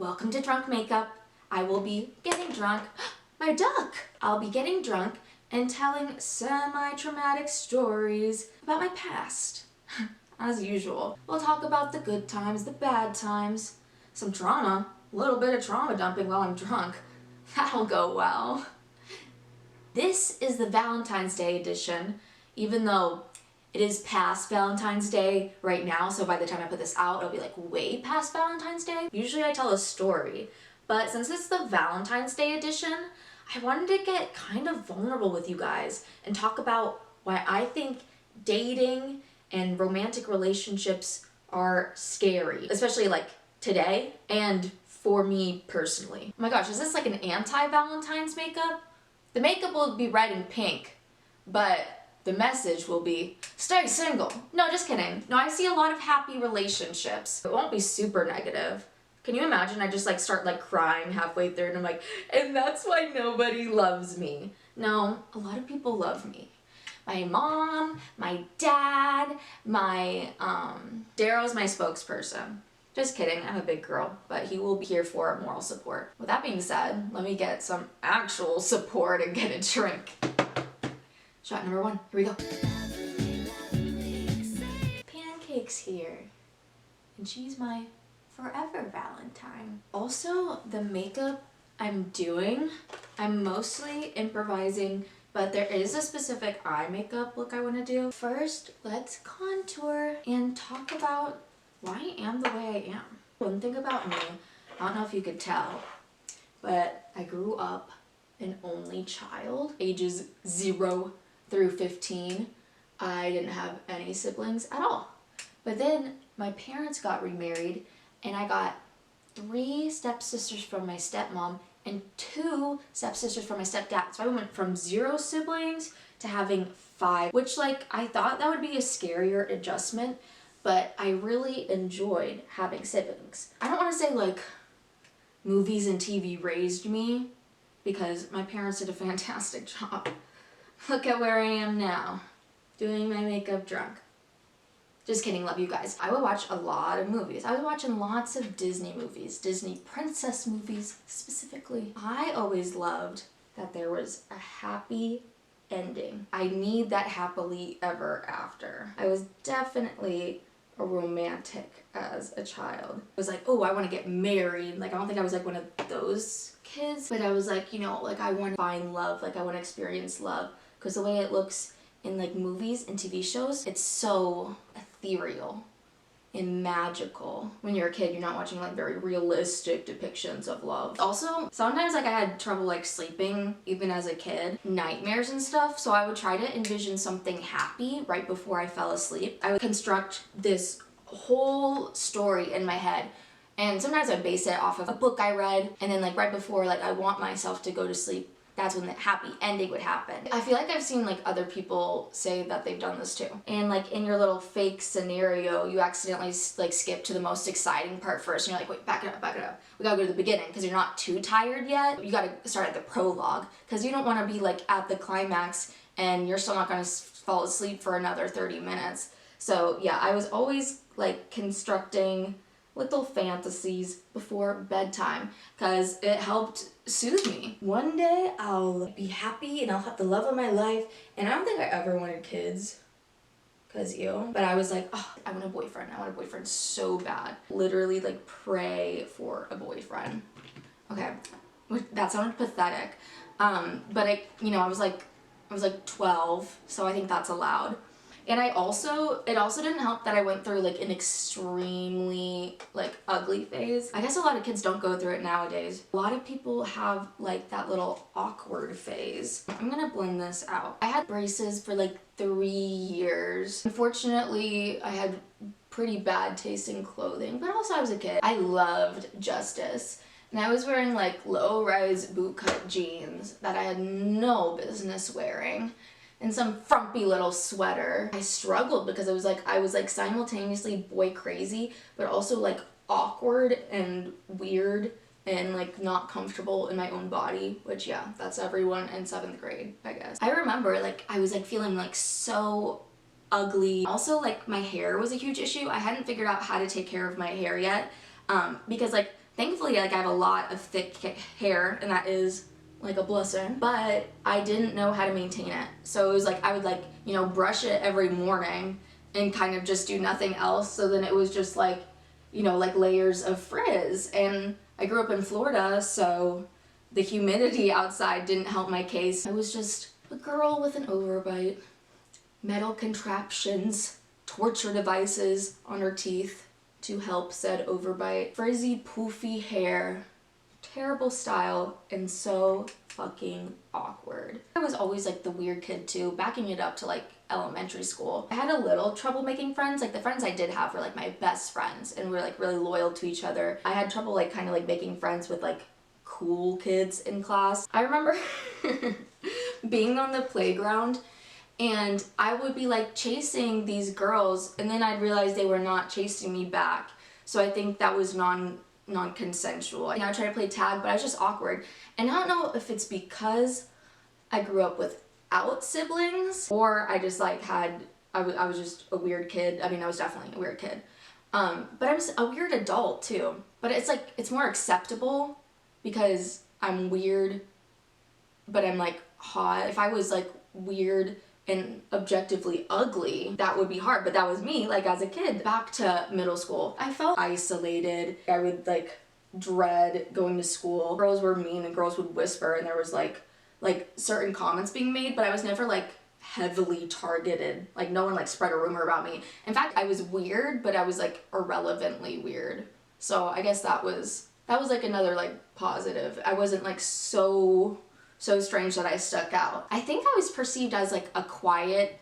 Welcome to Drunk Makeup. I will be getting drunk. My duck! I'll be getting drunk and telling semi-traumatic stories about my past. As usual. We'll talk about the good times, the bad times, some trauma, a little bit of trauma dumping while I'm drunk. That'll go well. This is the Valentine's Day edition, even though it is past Valentine's Day right now, so by the time I put this out, it'll be like way past Valentine's Day. Usually I tell a story, but since it's the Valentine's Day edition, I wanted to get kind of vulnerable with you guys and talk about why I think dating and romantic relationships are scary, especially like today and for me personally. Oh my gosh, is this like an anti-Valentine's makeup? The makeup will be red and pink, but the message will be, stay single. No, just kidding. No, I see a lot of happy relationships. It won't be super negative. Can you imagine I just like start like crying halfway through and I'm like, and that's why nobody loves me. No, a lot of people love me. My mom, my dad, my, Daryl's my spokesperson. Just kidding, I'm a big girl, but he will be here for moral support. With that being said, let me get some actual support and get a drink. Shot number one, here we go. Pancake's here, and she's my forever Valentine. Also, the makeup I'm doing, I'm mostly improvising, but there is a specific eye makeup look I want to do. First, let's contour and talk about why I am the way I am. One thing about me, I don't know if you could tell, but I grew up an only child, ages 0 through 15. I didn't have any siblings at all. But then my parents got remarried and I got 3 stepsisters from my stepmom and 2 stepsisters from my stepdad. So I went from 0 siblings to having 5, which like I thought that would be a scarier adjustment, but I really enjoyed having siblings. I don't want to say like movies and TV raised me because my parents did a fantastic job. Look at where I am now, doing my makeup drunk. Just kidding, love you guys. I would watch a lot of movies. I was watching lots of Disney movies, Disney princess movies specifically. I always loved that there was a happy ending. I need that happily ever after. I was definitely a romantic as a child. I was like, oh, I want to get married. Like, I don't think I was like one of those kids, but I was like, you know, like I want to find love, like I want to experience love. Because the way it looks in like movies and TV shows, it's so ethereal and magical. When you're a kid, you're not watching like very realistic depictions of love. Also, sometimes like I had trouble like sleeping even as a kid, nightmares and stuff, so I would try to envision something happy right before I fell asleep. I would construct this whole story in my head. And sometimes I'd base it off of a book I read, and then like right before like I want myself to go to sleep, that's when the happy ending would happen. I feel like I've seen like other people say that they've done this too. And like in your little fake scenario, you accidentally like skip to the most exciting part first. And you're like, wait, back it up. We gotta go to the beginning because you're not too tired yet. You gotta start at the prologue because you don't want to be like at the climax and you're still not gonna fall asleep for another 30 minutes. So yeah, I was always like constructing little fantasies before bedtime because it helped soothe me. One day I'll be happy and I'll have the love of my life, and I don't think I ever wanted kids because but I was like, oh, I want a boyfriend. I want a boyfriend so bad. Literally like pray for a boyfriend. Okay, that sounded pathetic, but I was like 12, so I think that's allowed. And it also didn't help that I went through like an extremely like ugly phase. I guess a lot of kids don't go through it nowadays. A lot of people have like that little awkward phase. I'm gonna blend this out. I had braces for like 3 years. Unfortunately, I had pretty bad taste in clothing, but also I was a kid. I loved Justice. And I was wearing like low-rise bootcut jeans that I had no business wearing, and some frumpy little sweater. I struggled because I was like simultaneously boy crazy, but also like awkward and weird and like not comfortable in my own body, which yeah, that's everyone in 7th grade, I guess. I remember like I was like feeling like so ugly. Also like my hair was a huge issue. I hadn't figured out how to take care of my hair yet because like Thankfully, like, I have a lot of thick hair, and that is like a blessing, but I didn't know how to maintain it. So it was like I would like, you know, brush it every morning and kind of just do nothing else. So then it was just like, you know, like layers of frizz. And I grew up in Florida, so the humidity outside didn't help my case. I was just a girl with an overbite, metal contraptions, torture devices on her teeth to help said overbite, frizzy, poofy hair, terrible style, and so fucking awkward. I was always like the weird kid too, backing it up to like elementary school. I had a little trouble making friends. Like the friends I did have were like my best friends and we were like really loyal to each other. I had trouble like kind of like making friends with like cool kids in class. I remember being on the playground and I would be like chasing these girls and then I'd realize they were not chasing me back. So I think that was non-consensual. And I tried to play tag, but I was just awkward. And I don't know if it's because I grew up without siblings or I just like I was just a weird kid. I mean, I was definitely a weird kid. But I was a weird adult too. But it's like, it's more acceptable because I'm weird, but I'm like hot. If I was like weird and objectively ugly, that would be hard, but that was me, like as a kid. Back to middle school, I felt isolated. I would like dread going to school. Girls were mean and girls would whisper and there was like certain comments being made, but I was never like heavily targeted. Like no one like spread a rumor about me. In fact, I was weird, but I was like irrelevantly weird. So I guess that was like another like positive. I wasn't like so strange that I stuck out. I think I was perceived as like a quiet,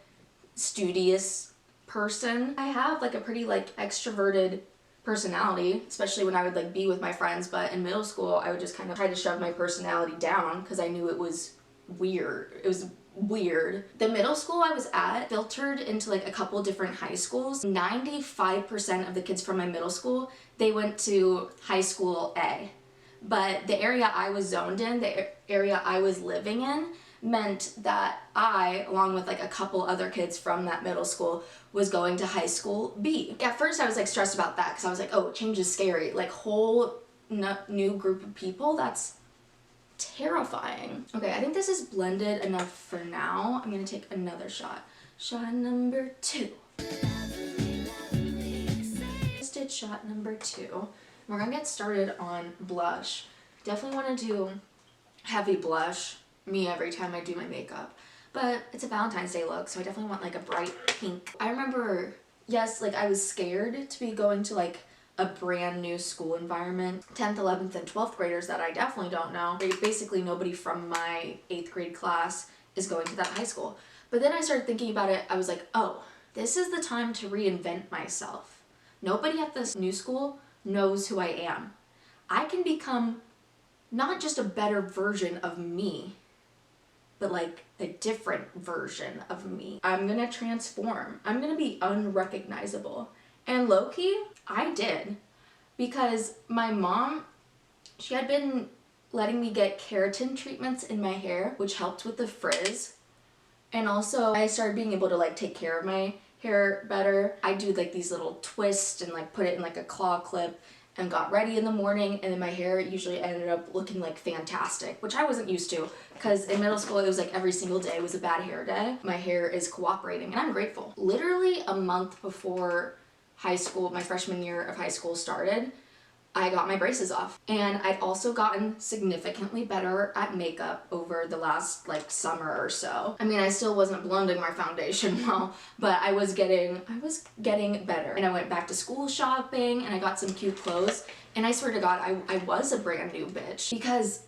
studious person. I have like a pretty like extroverted personality, especially when I would like be with my friends, but in middle school I would just kind of try to shove my personality down because I knew it was weird. It was weird. The middle school I was at filtered into like a couple different high schools. 95% of the kids from my middle school, they went to high school A. But the area I was zoned in, the area I was living in, meant that I, along with like a couple other kids from that middle school, was going to high school B. At first I was like stressed about that because I was like, oh, change is scary. Like whole new group of people, that's terrifying. Okay, I think this is blended enough for now. I'm gonna take another shot. Shot number 2. Just did shot number 2. We're gonna get started on blush. Definitely want to do heavy blush, me every time I do my makeup. But it's a Valentine's Day look, so I definitely want like a bright pink. I remember, yes, like I was scared to be going to like a brand new school environment. 10th, 11th, and 12th graders that I definitely don't know. Basically nobody from my 8th grade class is going to that high school. But then I started thinking about it. I was like, oh, this is the time to reinvent myself. Nobody at this new school knows who I am. I can become not just a better version of me, but like a different version of me. I'm gonna transform. I'm gonna be unrecognizable. And low-key, I did. Because my mom, she had been letting me get keratin treatments in my hair, which helped with the frizz. And also I started being able to like take care of my hair better. I do like these little twists and like put it in like a claw clip and got ready in the morning, and then my hair usually ended up looking like fantastic, which I wasn't used to because in middle school it was like every single day was a bad hair day. My hair is cooperating and I'm grateful. Literally a month before high school, my freshman year of high school started, I got my braces off. And I'd also gotten significantly better at makeup over the last like summer or so. I mean, I still wasn't blending my foundation well, but I was getting better. And I went back to school shopping and I got some cute clothes. And I swear to God, I was a brand new bitch because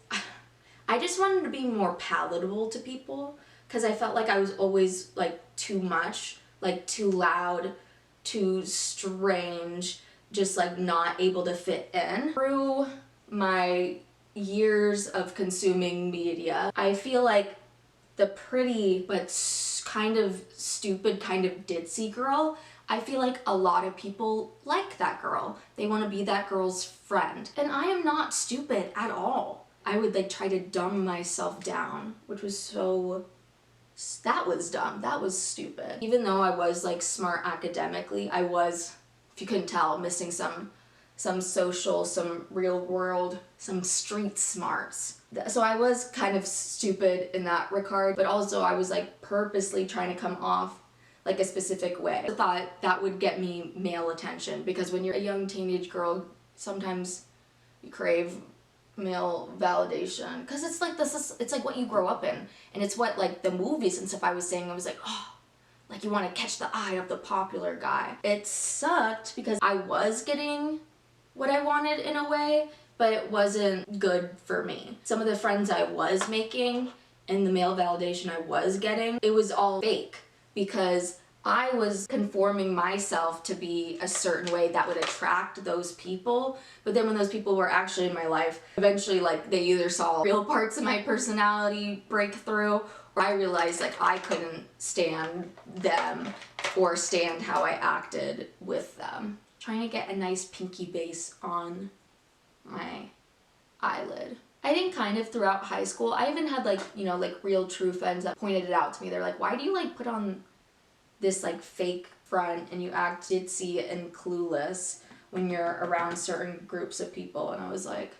I just wanted to be more palatable to people because I felt like I was always like too much, like too loud, too strange, just like not able to fit in. Through my years of consuming media, I feel like the pretty but kind of stupid, kind of ditzy girl, I feel like a lot of people like that girl. They want to be that girl's friend. And I am not stupid at all. I would like try to dumb myself down, which was so... that was dumb. That was stupid. Even though I was like smart academically, I was, if you couldn't tell, missing some some social, some real world, some street smarts. So I was kind of stupid in that regard, but also I was like purposely trying to come off like a specific way. I thought that would get me male attention, because when you're a young teenage girl, sometimes you crave male validation, because it's like it's like what you grow up in, and it's what like the movies and stuff I was saying. I was like, oh, like you want to catch the eye of the popular guy. It sucked because I was getting what I wanted in a way, but it wasn't good for me. Some of the friends I was making and the male validation I was getting, it was all fake, because I was conforming myself to be a certain way that would attract those people. But then when those people were actually in my life, eventually like they either saw real parts of my personality break through, or I realized like I couldn't stand them or stand how I acted with them. Trying to get a nice pinky base on my eyelid. I think kind of throughout high school, I even had like, you know, like real true friends that pointed it out to me. They're like, why do you like put on this like fake front and you act ditzy and clueless when you're around certain groups of people? And I was like,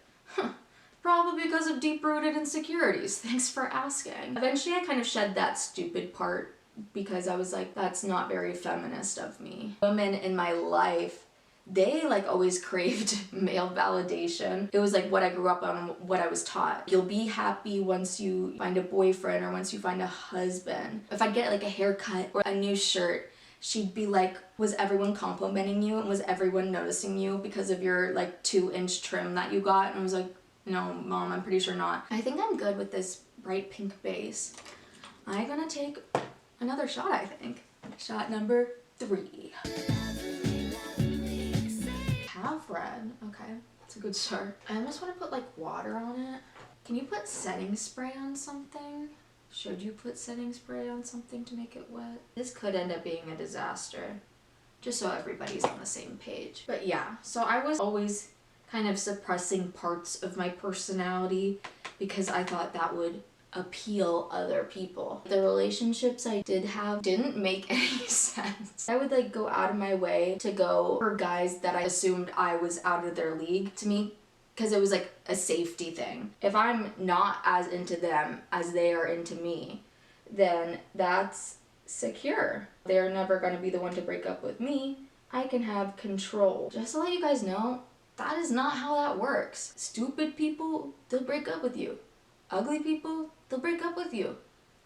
probably because of deep-rooted insecurities. Thanks for asking. Eventually I kind of shed that stupid part, because I was like, that's not very feminist of me. Women in my life, they like always craved male validation. It was like what I grew up on, what I was taught. You'll be happy once you find a boyfriend or once you find a husband. If I get like a haircut or a new shirt, she'd be like, was everyone complimenting you and was everyone noticing you because of your like 2-inch trim that you got? And I was like, no, Mom, I'm pretty sure not. I think I'm good with this bright pink base. I'm gonna take another shot, I think. Shot number 3. Half red. Okay, that's a good start. I almost want to put like water on it. Can you put setting spray on something? Should you put setting spray on something to make it wet? This could end up being a disaster, just so everybody's on the same page. But yeah, so I was always kind of suppressing parts of my personality because I thought that would appeal other people. The relationships I did have didn't make any sense. I would like go out of my way to go for guys that I assumed I was out of their league to me, because it was like a safety thing. If I'm not as into them as they are into me, then that's secure. They're never going to be the one to break up with me. I can have control. Just to let you guys know, that is not how that works. Stupid people, they'll break up with you. Ugly people, they'll break up with you.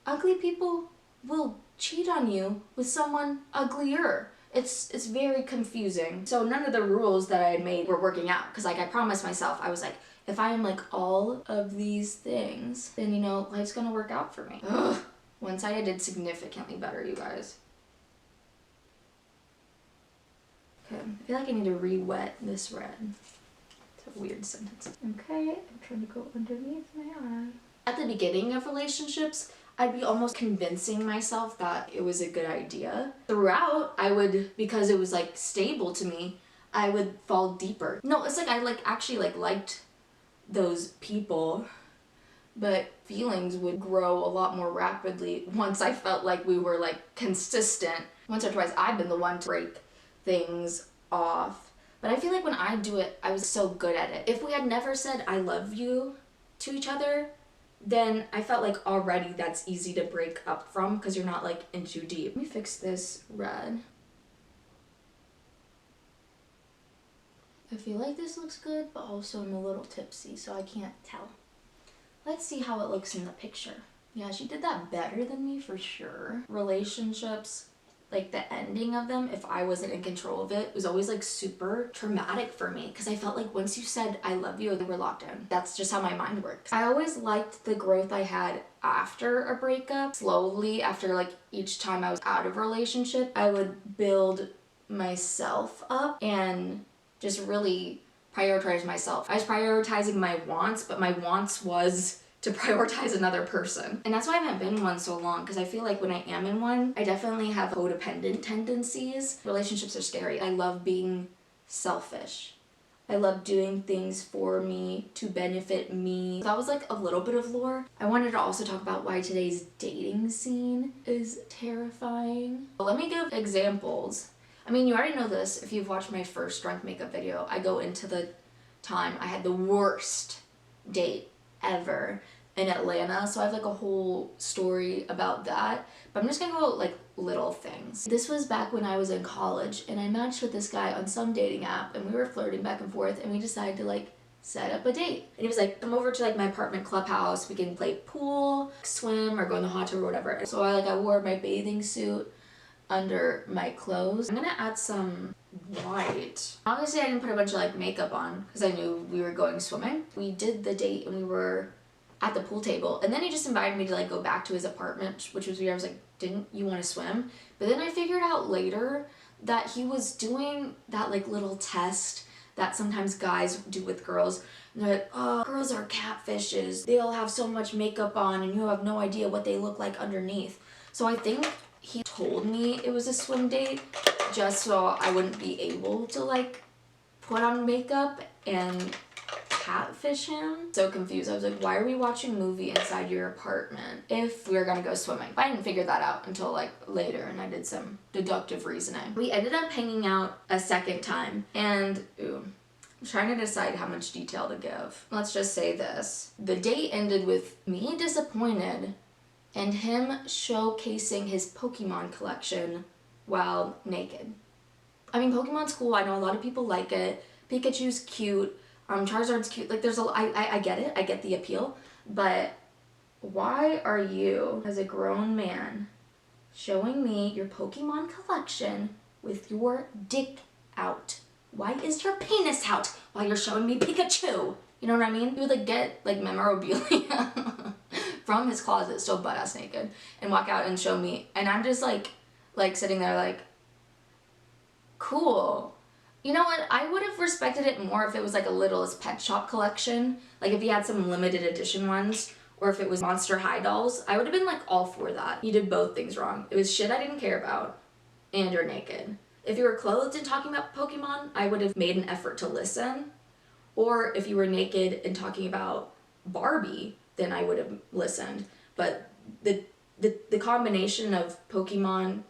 Ugly people will cheat on you with someone uglier. It's very confusing. So none of the rules that I had made were working out, because like I promised myself, I was like, if I am like all of these things, then you know, life's gonna work out for me. Ugh. One side I did significantly better, you guys. Okay, I feel like I need to re-wet this red. It's a weird sentence. Okay, I'm trying to go underneath my eye. At the beginning of relationships, I'd be almost convincing myself that it was a good idea. Throughout, I would, because it was like stable to me, I would fall deeper. No, it's like I like actually like liked those people, but feelings would grow a lot more rapidly once I felt like we were like consistent. Once or twice I've been the one to break things off. But I feel like when I do it, I was so good at it. If we had never said I love you to each other, then I felt like already that's easy to break up from, because you're not like in too deep. Let me fix this red. I feel like this looks good, but also I'm a little tipsy, so I can't tell. Let's see how it looks in the picture. Yeah, she did that better than me for sure. Relationships, like the ending of them, if I wasn't in control of it, was always like super traumatic for me, because I felt like once you said I love you, then we're locked in. That's just how my mind works. I always liked the growth I had after a breakup. Slowly, after like each time I was out of a relationship, I would build myself up and just really prioritize myself. I was prioritizing my wants, but my wants was to prioritize another person. And that's why I haven't been in one so long, because I feel like when I am in one, I definitely have codependent tendencies. Relationships are scary. I love being selfish. I love doing things for me to benefit me. That was like a little bit of lore. I wanted to also talk about why today's dating scene is terrifying. Let me give examples I mean, you already know this if you've watched my first drunk makeup video. I go into the time I had the worst date ever in Atlanta, so I have like a whole story about that, but I'm just gonna go like little things. This was back when I was in college, and I matched with this guy on some dating app, and we were flirting back and forth, and we decided to like set up a date. And he was like, come over to like my apartment clubhouse, we can play pool, swim, or go in the hot tub or whatever. So I wore my bathing suit under my clothes. I'm gonna add some white. Obviously I didn't put a bunch of like makeup on because I knew we were going swimming. We did the date and we were at the pool table, and then he just invited me to like go back to his apartment, which was weird. I was like, didn't you want to swim? But then I figured out later that he was doing that like little test that sometimes guys do with girls. And they're like, oh, girls are catfishes. They'll have so much makeup on and you have no idea what they look like underneath. So I think he told me it was a swim date just so I wouldn't be able to like put on makeup and catfish him. So confused. I was like, why are we watching a movie inside your apartment if we were gonna go swimming? I didn't figure that out until like later, and I did some deductive reasoning. We ended up hanging out a second time, and I'm trying to decide how much detail to give. Let's just say this. The date ended with me disappointed and him showcasing his Pokemon collection while naked. I mean, Pokemon's cool. I know a lot of people like it. Pikachu's cute. Charizard's cute. Like, there's I get it. I get the appeal. But why are you, as a grown man, showing me your Pokemon collection with your dick out? Why is your penis out while you're showing me Pikachu? You know what I mean? He would like get like memorabilia from his closet, still butt ass naked, and walk out and show me. And I'm just like sitting there like, cool. You know what? I would have respected it more if it was like a Littlest Pet Shop collection. Like if he had some limited edition ones, or if it was Monster High dolls. I would have been like all for that. You did both things wrong. It was shit I didn't care about, and you're naked. If you were clothed and talking about Pokemon, I would have made an effort to listen. Or if you were naked and talking about Barbie, then I would have listened. But the combination of Pokemon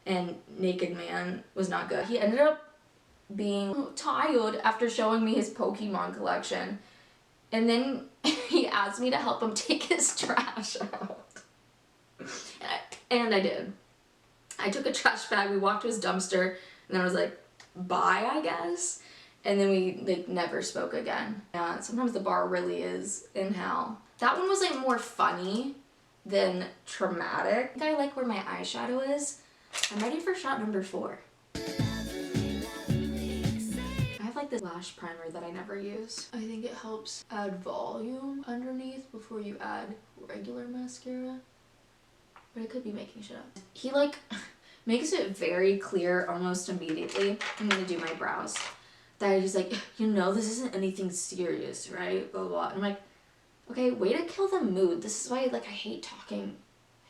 and naked man was not good. He ended up being tired after showing me his Pokemon collection, and then he asked me to help him take his trash out. And I did. I took a trash bag, we walked to his dumpster, and then I was like, bye, I guess. And then we like never spoke again. Yeah, sometimes the bar really is in hell. That one was like more funny than traumatic. I think I like where my eyeshadow is. I'm ready for shot number 4. I have like this lash primer that I never use. I think it helps add volume underneath before you add regular mascara. But I could be making shit up. He like makes it very clear almost immediately. I'm gonna do my brows. That he's like, you know, this isn't anything serious, right? Blah, blah, blah. And I'm like, okay, way to kill the mood. This is why like I hate talking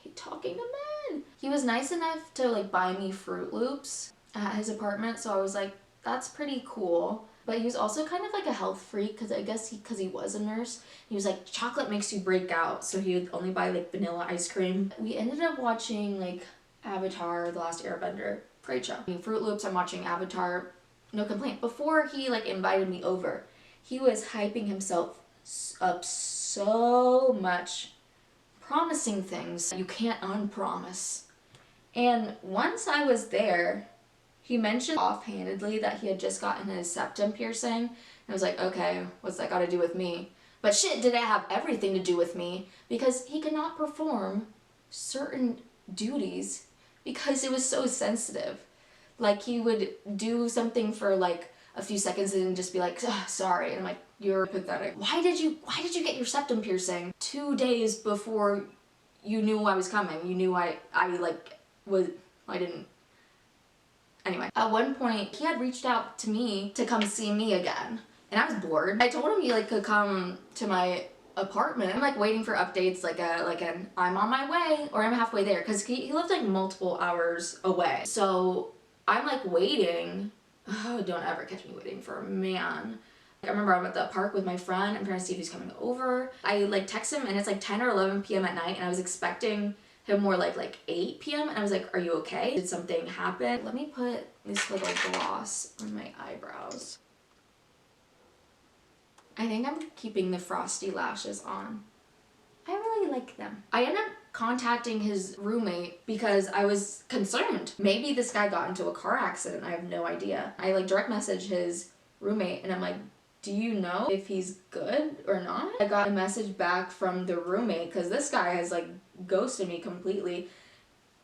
to men. He was nice enough to like buy me Fruit Loops at his apartment, so I was like, that's pretty cool. But he was also kind of like a health freak, because I guess because he was a nurse. He was like, chocolate makes you break out, so he would only buy like vanilla ice cream. We ended up watching like Avatar: The Last Airbender. Great show. I mean, Fruit Loops, I'm watching Avatar, no complaint. Before he like invited me over, he was hyping himself up so much, promising things you can't unpromise. And once I was there, he mentioned offhandedly that he had just gotten his septum piercing. And I was like, okay, what's that got to do with me? But shit, did it have everything to do with me, because he could not perform certain duties because it was so sensitive. Like he would do something for like a few seconds and just be like, sorry. And I'm like, you're pathetic. Why did you get your septum piercing 2 days before you knew I was coming? You knew I didn't. Anyway, at one point he had reached out to me to come see me again, and I was bored. I told him he like could come to my apartment. I'm like waiting for updates, like an I'm on my way or I'm halfway there, because he lived like multiple hours away. So I'm like waiting. Oh, don't ever catch me waiting for a man. I remember I'm at the park with my friend. I'm trying to see if he's coming over. I like text him, and it's like 10 or 11 p.m. at night, and I was expecting him more like 8 p.m. and I was like, are you okay? Did something happen? Let me put this little gloss on my eyebrows. I think I'm keeping the frosty lashes on. I really like them. I ended up contacting his roommate because I was concerned. Maybe this guy got into a car accident. I have no idea. I like direct messaged his roommate and I'm like, do you know if he's good or not? I got a message back from the roommate because this guy has like ghosted me completely.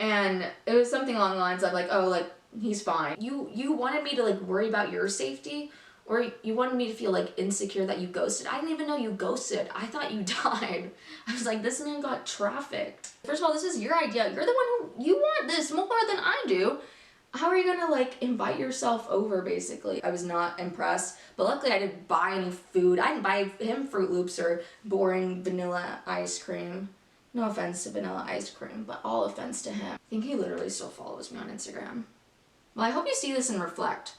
And it was something along the lines of like, oh, like he's fine. You wanted me to like worry about your safety, or you wanted me to feel like insecure that you ghosted. I didn't even know you ghosted. I thought you died. I was like, this man got trafficked. First of all, this is your idea. You're the one who, you want this more than I do. How are you gonna like invite yourself over basically? I was not impressed, but luckily I didn't buy any food. I didn't buy him Fruit Loops or boring vanilla ice cream. No offense to vanilla ice cream, but all offense to him. I think he literally still follows me on Instagram. Well, I hope you see this and reflect.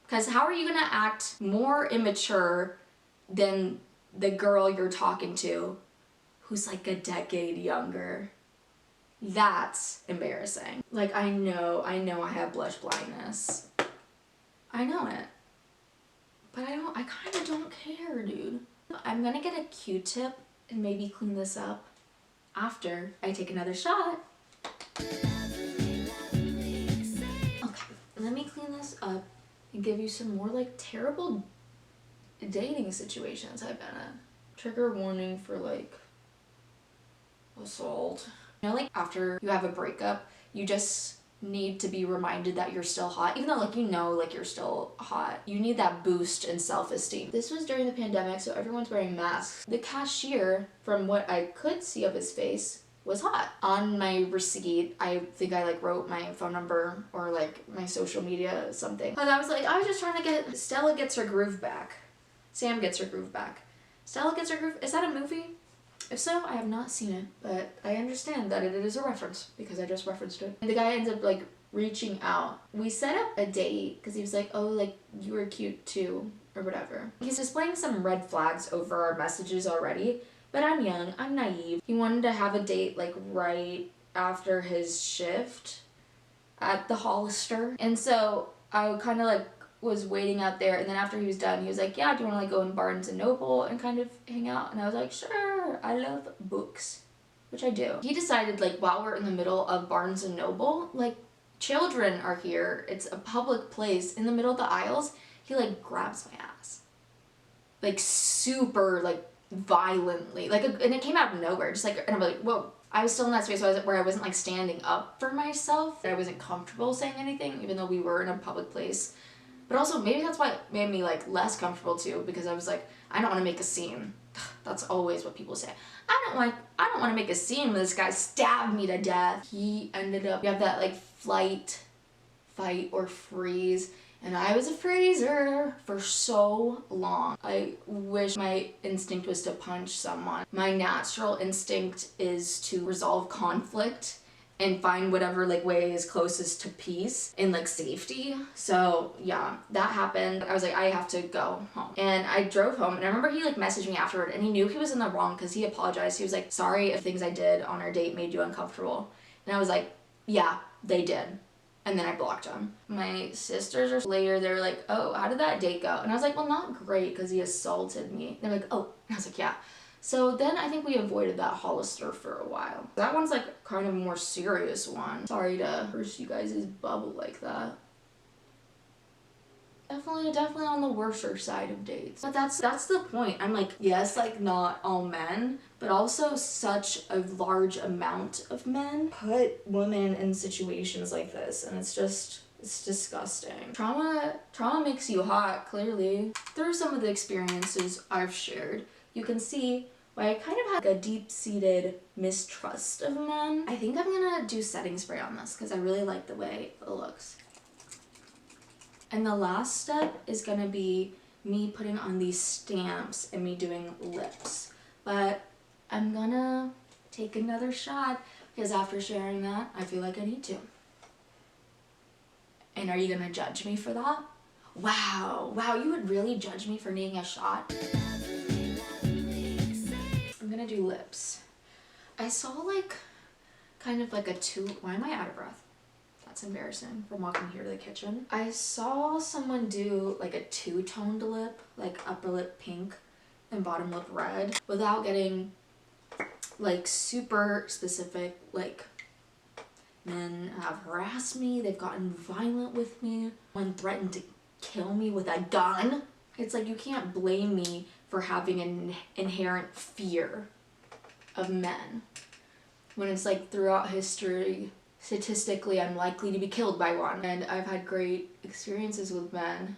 Because how are you gonna act more immature than the girl you're talking to who's like a decade younger? That's embarrassing. Like, I know I have blush blindness. I know it. But I kind of don't care, dude. I'm gonna get a Q-tip and maybe clean this up after I take another shot. Okay, let me clean this up and give you some more like terrible dating situations I've been in. Trigger warning for like assault. You know, like after you have a breakup, you just need to be reminded that you're still hot, even though like you know like you're still hot. You need that boost in self-esteem. This was during the pandemic, so everyone's wearing masks. The cashier, from what I could see of his face, was hot. On my receipt, I think I like wrote my phone number or like my social media or something. But I was just trying to get Stella Gets Her Groove Back. Sam Gets Her Groove Back. Stella Gets Her Groove, is that a movie? If so, I have not seen it, but I understand that it is a reference because I just referenced it. And the guy ends up like reaching out. We set up a date because he was like, oh, like you were cute too, or whatever. He's displaying some red flags over our messages already, but I'm young, I'm naive. He wanted to have a date like right after his shift at the Hollister. And so I kind of like was waiting out there, and then after he was done, he was like, yeah, do you want to like go in Barnes and Noble and kind of hang out? And I was like, sure, I love books, which I do. He decided like while we're in the middle of Barnes and Noble, like children are here, it's a public place, in the middle of the aisles, he like grabs my ass. Like super like violently, like, and it came out of nowhere, just like, and I'm like, whoa. I was still in that space where I wasn't like standing up for myself. I wasn't comfortable saying anything, even though we were in a public place. But also, maybe that's why it made me like less comfortable too, because I was like, I don't want to make a scene. That's always what people say. I don't want to make a scene when this guy stabbed me to death. He ended up, you have that like flight, fight, or freeze. And I was a freezer for so long. I wish my instinct was to punch someone. My natural instinct is to resolve conflict and find whatever like way is closest to peace and like safety. So yeah, that happened. I was like, I have to go home. And I drove home, and I remember he like messaged me afterward, and he knew he was in the wrong because he apologized. He was like, sorry if things I did on our date made you uncomfortable. And I was like, yeah, they did. And then I blocked him. My sisters are later, they were like, oh, how did that date go? And I was like, well, not great because he assaulted me. They're like, oh. And I was like, yeah. So then I think we avoided that Hollister for a while. That one's like kind of a more serious one. Sorry to burst you guys' bubble like that. Definitely on the worser side of dates. But that's the point. I'm like, yes, like not all men, but also such a large amount of men put women in situations like this, and it's disgusting. Trauma makes you hot, clearly. Through some of the experiences I've shared, you can see why I kind of had a deep-seated mistrust of men. I think I'm gonna do setting spray on this because I really like the way it looks. And the last step is gonna be me putting on these stamps and me doing lips. But I'm gonna take another shot because after sharing that, I feel like I need to. And are you gonna judge me for that? Wow, you would really judge me for needing a shot? I'm gonna do lips. I saw like kind of like a why am I out of breath? That's embarrassing from walking here to the kitchen. I saw someone do like a two-toned lip, like upper lip pink and bottom lip red, without getting like super specific. Like, men have harassed me, they've gotten violent with me, one threatened to kill me with a gun. It's like, you can't blame me for having an inherent fear of men, when it's like throughout history, statistically, I'm likely to be killed by one. And I've had great experiences with men,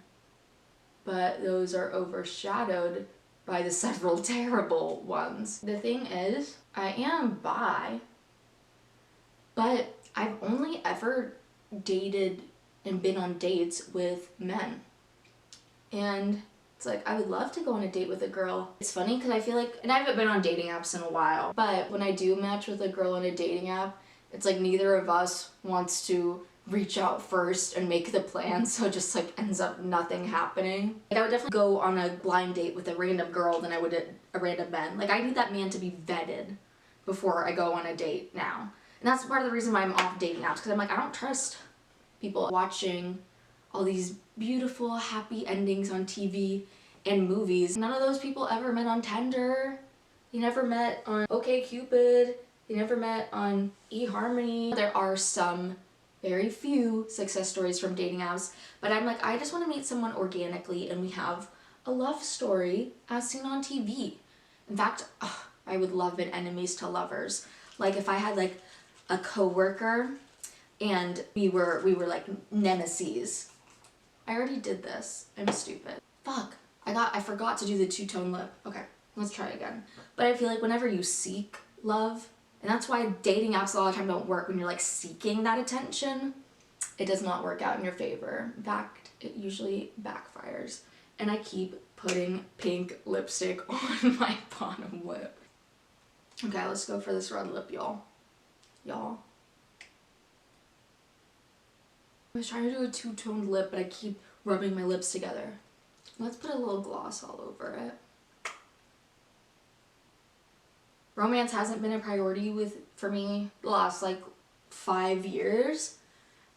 but those are overshadowed by the several terrible ones. The thing is, I am bi, but I've only ever dated and been on dates with men. And it's like, I would love to go on a date with a girl. It's funny because I feel like, and I haven't been on dating apps in a while, but when I do match with a girl on a dating app, it's like neither of us wants to reach out first and make the plan, so it just like ends up nothing happening. Like, I would definitely go on a blind date with a random girl than I would a random man. Like, I need that man to be vetted before I go on a date now. And that's part of the reason why I'm off dating apps, because I'm like, I don't trust people watching all these beautiful, happy endings on TV and movies. None of those people ever met on Tinder. They never met on OkCupid. They never met on eHarmony. There are some very few success stories from dating apps, but I'm like, I just want to meet someone organically and we have a love story as seen on TV. In fact, I would love an enemies to lovers. Like, if I had like a coworker and we were like nemesis. I already did this. I'm stupid. Fuck. I forgot to do the two-tone lip. Okay, let's try again. But I feel like whenever you seek love, and that's why dating apps a lot of time don't work when you're like seeking that attention, it does not work out in your favor. In fact, it usually backfires. And I keep putting pink lipstick on my bottom lip. Okay, let's go for this red lip, y'all. I was trying to do a two-toned lip, but I keep rubbing my lips together. Let's put a little gloss all over it. Romance hasn't been a priority for me the last like 5 years,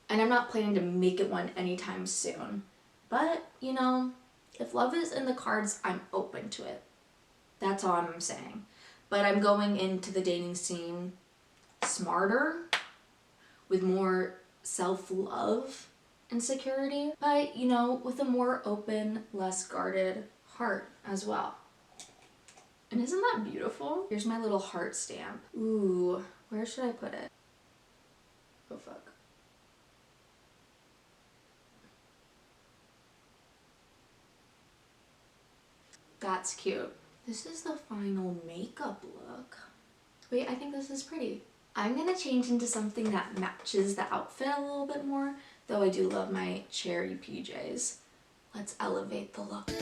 and I'm not planning to make it one anytime soon. But, you know, if love is in the cards, I'm open to it. That's all I'm saying. But I'm going into the dating scene smarter, with more self-love and security, but, you know, with a more open, less guarded heart as well. And isn't that beautiful? Here's my little heart stamp. Ooh, where should I put it? Oh fuck. That's cute. This is the final makeup look. Wait, I think this is pretty. I'm gonna change into something that matches the outfit a little bit more, though I do love my cherry PJs. Let's elevate the look.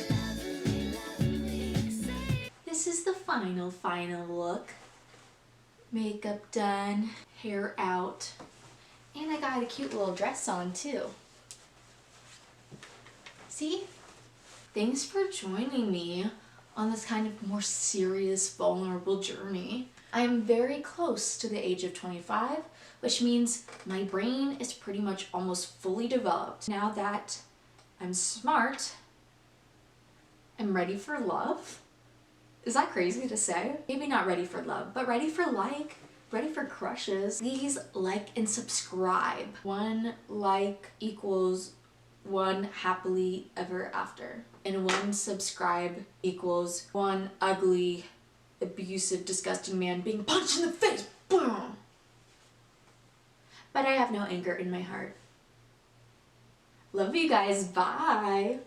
This is the final look. Makeup done, hair out, and I got a cute little dress on too. See? Thanks for joining me on this kind of more serious, vulnerable journey. I am very close to the age of 25, which means my brain is pretty much almost fully developed. Now that I'm smart, I'm ready for love. Is that crazy to say? Maybe not ready for love, but ready for crushes. Please like and subscribe. 1 like equals 1 happily ever after. And 1 subscribe equals 1 ugly, abusive, disgusting man being punched in the face. Boom! But I have no anger in my heart. Love you guys. Bye!